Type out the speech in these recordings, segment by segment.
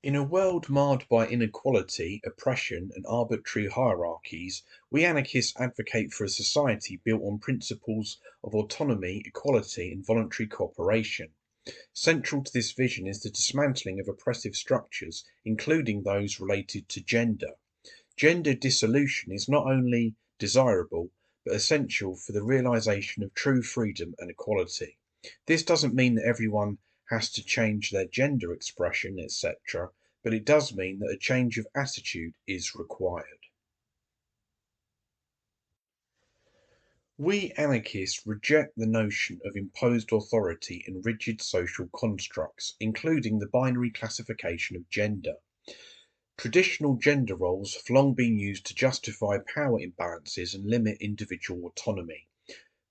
In a world marred by inequality, oppression, and arbitrary hierarchies, we anarchists advocate for a society built on principles of autonomy, equality, and voluntary cooperation. Central to this vision is the dismantling of oppressive structures, including those related to gender. Gender dissolution is not only desirable, but essential for the realization of true freedom and equality. This doesn't mean that everyone has to change their gender expression, etc., but it does mean that a change of attitude is required. We anarchists reject the notion of imposed authority and rigid social constructs, including the binary classification of gender. Traditional gender roles have long been used to justify power imbalances and limit individual autonomy.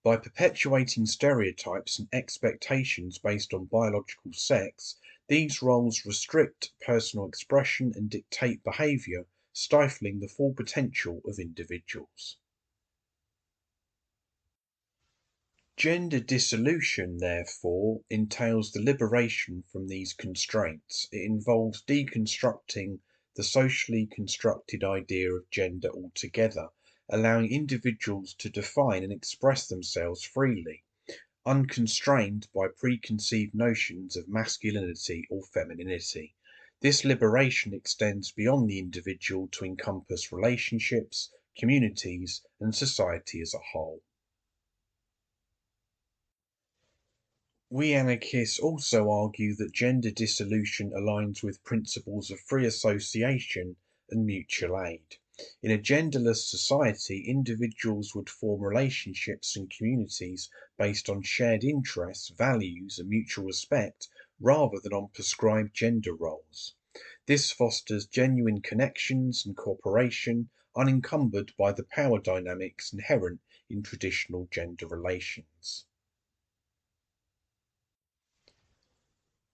By perpetuating stereotypes and expectations based on biological sex, these roles restrict personal expression and dictate behaviour, stifling the full potential of individuals. Gender dissolution, therefore, entails the liberation from these constraints. It involves deconstructing the socially constructed idea of gender altogether, allowing individuals to define and express themselves freely, unconstrained by preconceived notions of masculinity or femininity. This liberation extends beyond the individual to encompass relationships, communities, and society as a whole. We anarchists also argue that gender dissolution aligns with principles of free association and mutual aid. In a genderless society, individuals would form relationships and communities based on shared interests, values, and mutual respect rather than on prescribed gender roles. This fosters genuine connections and cooperation, unencumbered by the power dynamics inherent in traditional gender relations.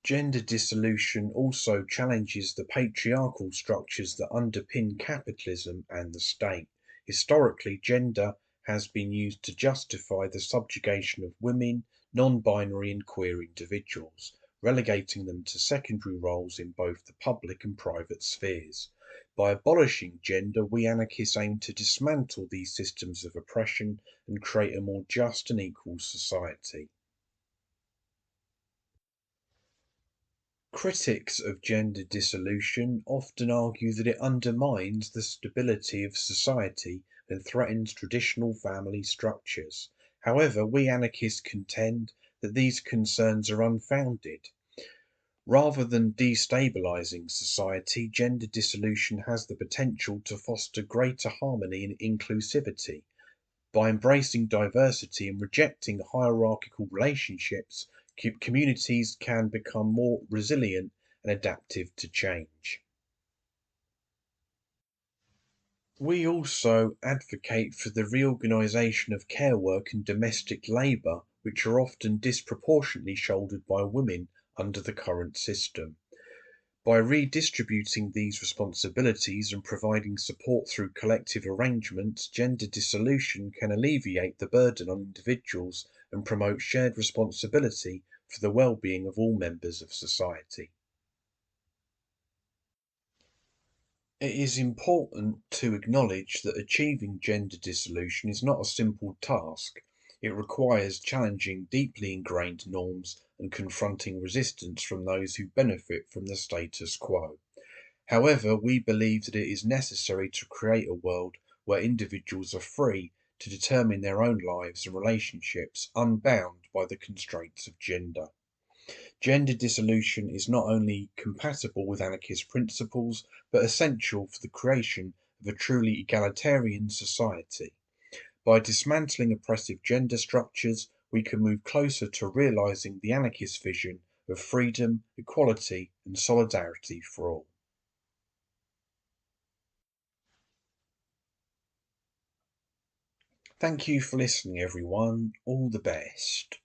Gender dissolution also challenges the patriarchal structures that underpin capitalism and the state. Historically, gender has been used to justify the subjugation of women, non-binary and queer individuals, relegating them to secondary roles in both the public and private spheres. By abolishing gender, we anarchists aim to dismantle these systems of oppression and create a more just and equal society. Critics of gender dissolution often argue that it undermines the stability of society and threatens traditional family structures. However, we anarchists contend that these concerns are unfounded. Rather than destabilizing society, gender dissolution has the potential to foster greater harmony and inclusivity. By embracing diversity and rejecting hierarchical relationships, communities can become more resilient and adaptive to change. We also advocate for the reorganisation of care work and domestic labour, which are often disproportionately shouldered by women under the current system. By redistributing these responsibilities and providing support through collective arrangements, gender dissolution can alleviate the burden on individuals and promote shared responsibility for the well-being of all members of society. It is important to acknowledge that achieving gender dissolution is not a simple task. It requires challenging deeply ingrained norms and confronting resistance from those who benefit from the status quo. However, we believe that it is necessary to create a world where individuals are free to determine their own lives and relationships, unbound by the constraints of gender. Gender dissolution is not only compatible with anarchist principles, but essential for the creation of a truly egalitarian society. By dismantling oppressive gender structures, we can move closer to realizing the anarchist vision of freedom, equality, and solidarity for all. Thank you for listening, everyone. All the best.